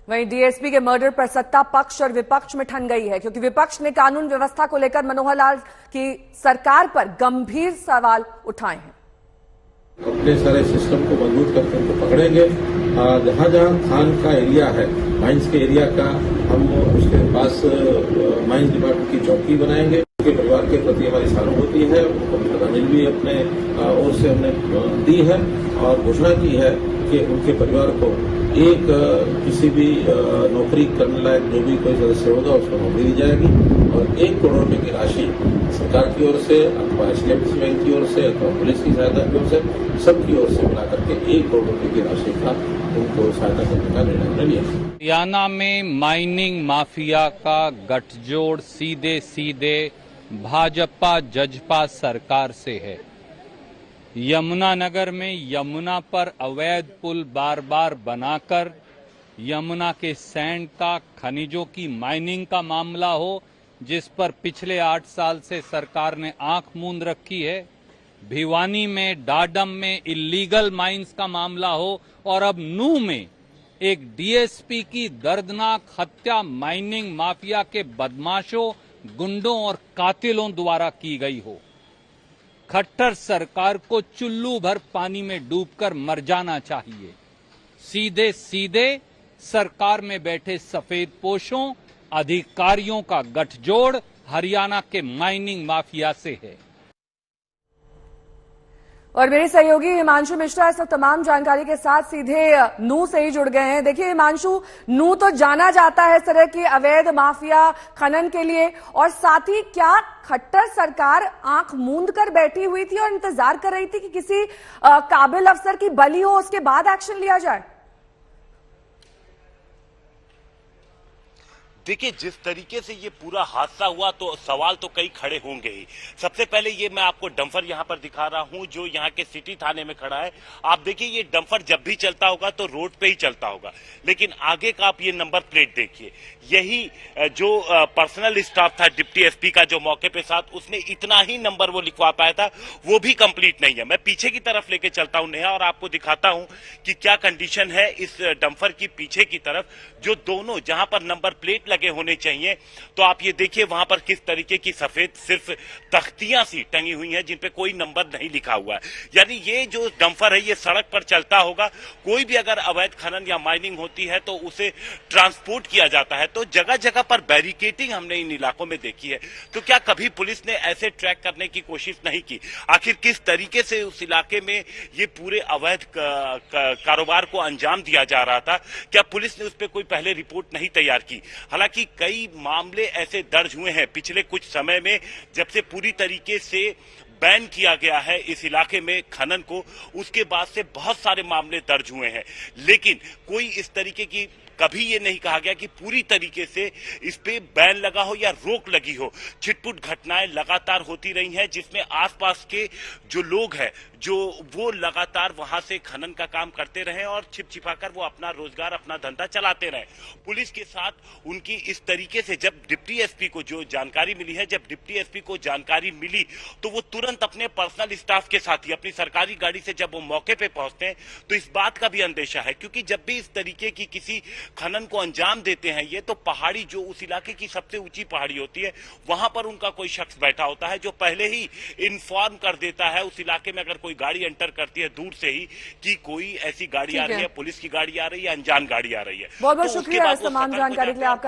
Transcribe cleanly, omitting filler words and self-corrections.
वहीं डीएसपी के मर्डर पर सत्ता पक्ष और विपक्ष में ठन गई है, क्योंकि विपक्ष ने कानून व्यवस्था को लेकर मनोहर लाल की सरकार पर गंभीर सवाल उठाए हैं। अपने सारे सिस्टम को मजबूत करके उनको पकड़ेंगे। जहां जहां खान का एरिया है, माइंस के एरिया का, हम उसके पास माइंस डिपार्टमेंट की चौकी बनाएंगे। उनके परिवार के प्रति हमारी सहानुभूति है, उनको श्रद्धांजलि भी अपने ओर से हमने दी है और घोषणा की है कि उनके परिवार को एक किसी भी नौकरी करने लायक जो भी कोई सदस्य होगा उसको नौकरी दी जाएगी और 1 करोड़ रुपए की राशि सरकार की ओर से अथवा एचडीएफसी बैंक की ओर से अथवा पुलिस की सहायता की ओर से सबकी ओर से मिला करके 1 करोड़ रुपए की राशि का उनको सहायता करने का निर्णय हमने लिया। हरियाणा में माइनिंग माफिया का गठजोड़ सीधे सीधे भाजपा जजपा सरकार से है। यमुनानगर में यमुना पर अवैध पुल बार बार बनाकर यमुना के सैंड का, खनिजों की माइनिंग का मामला हो, जिस पर पिछले 8 साल से सरकार ने आंख मूंद रखी है, भिवानी में, डाडम में इल्लीगल माइंस का मामला हो और अब नूह में एक डीएसपी की दर्दनाक हत्या माइनिंग माफिया के बदमाशों, गुंडों और कातिलों द्वारा की गई हो। खट्टर सरकार को चुल्लू भर पानी में डूबकर मर जाना चाहिए। सीधे सीधे सरकार में बैठे सफेद पोशों अधिकारियों का गठजोड़ हरियाणा के माइनिंग माफिया से है। और मेरे सहयोगी हिमांशु मिश्रा इस वक्त तमाम जानकारी के साथ सीधे नूह से ही जुड़ गए हैं। देखिए हिमांशु, नूह तो जाना जाता है इस तरह की अवैध माफिया खनन के लिए, और साथ ही क्या खट्टर सरकार आंख मूंद कर बैठी हुई थी और इंतजार कर रही थी कि किसी काबिल अफसर की बलि हो, उसके बाद एक्शन लिया जाए? देखिए, जिस तरीके से ये पूरा हादसा हुआ तो सवाल तो कई खड़े होंगे ही। सबसे पहले ये मैं आपको डंपर यहाँ पर दिखा रहा हूँ जो यहाँ के सिटी थाने में खड़ा है। आप देखिए, ये डंपर जब भी चलता होगा तो रोड पे ही चलता होगा, लेकिन आगे का आप ये नंबर प्लेट देखिए। यही जो पर्सनल स्टाफ था डिप्टी एसपी का जो मौके पे साथ, उसने इतना ही नंबर वो लिखवा पाया था, वो भी कंप्लीट नहीं है। मैं पीछे की तरफ लेके चलता हूँ नेहा और आपको दिखाता हूँ कि क्या कंडीशन है इस डंपर की पीछे की तरफ, जो दोनों जहां पर नंबर प्लेट लगे होने चाहिए। तो आप ये देखिए वहां पर किस तरीके की सफेद सिर्फ तख्तियां सी टंगी हुई हैं जिन पे कोई नंबर नहीं लिखा हुआ है। यानी ये जो डंपर है ये सड़क पर चलता होगा, कोई भी अगर अवैध खनन या माइनिंग होती है तो उसे ट्रांसपोर्ट किया जाता है। तो जगह जगह पर बैरिकेडिंग हमने इन इलाकों में देखी है। तो क्या कभी पुलिस ने ऐसे ट्रैक करने की कोशिश नहीं की? आखिर किस तरीके से उस इलाके में ये पूरे अवैध कारोबार को अंजाम दिया जा रहा था? क्या पुलिस ने उस पर कोई पहले रिपोर्ट नहीं तैयार की? हालांकि कई मामले ऐसे दर्ज हुए हैं पिछले कुछ समय में, जब से पूरी तरीके से बैन किया गया है इस इलाके में खनन को, उसके बाद से बहुत सारे मामले दर्ज हुए हैं, लेकिन कोई इस तरीके की कभी ये नहीं कहा गया कि पूरी तरीके से इस पे बैन लगा हो या रोक लगी हो। छिटपुट घटनाएं लगातार होती रही हैं जिसमें आसपास के जो लोग हैं जो वो लगातार वहां से खनन का काम करते रहे और छिप छिपाकर वो अपना रोजगार, अपना धंधा चलाते रहे। पुलिस के साथ उनकी इस तरीके से जब डिप्टी एसपी को जो जानकारी मिली है, जब डिप्टी एसपी को जानकारी मिली तो वो तुरंत अपने पर्सनल स्टाफ के साथ ही अपनी सरकारी गाड़ी से जब वो मौके पे पहुंचते हैं तो इस बात का भी अंदेशा है, क्योंकि जब भी इस तरीके की किसी खनन को अंजाम देते हैं ये, तो पहाड़ी जो उस इलाके की सबसे ऊंची पहाड़ी होती है वहां पर उनका कोई शख्स बैठा होता है जो पहले ही इन्फॉर्म कर देता है उस इलाके में अगर कोई गाड़ी एंटर करती है दूर से ही कि कोई ऐसी गाड़ी आ रही है, पुलिस की गाड़ी आ रही है, अनजान गाड़ी आ रही है। बहुत बहुत शुक्रिया इस तमाम जानकारी के लिए आपका।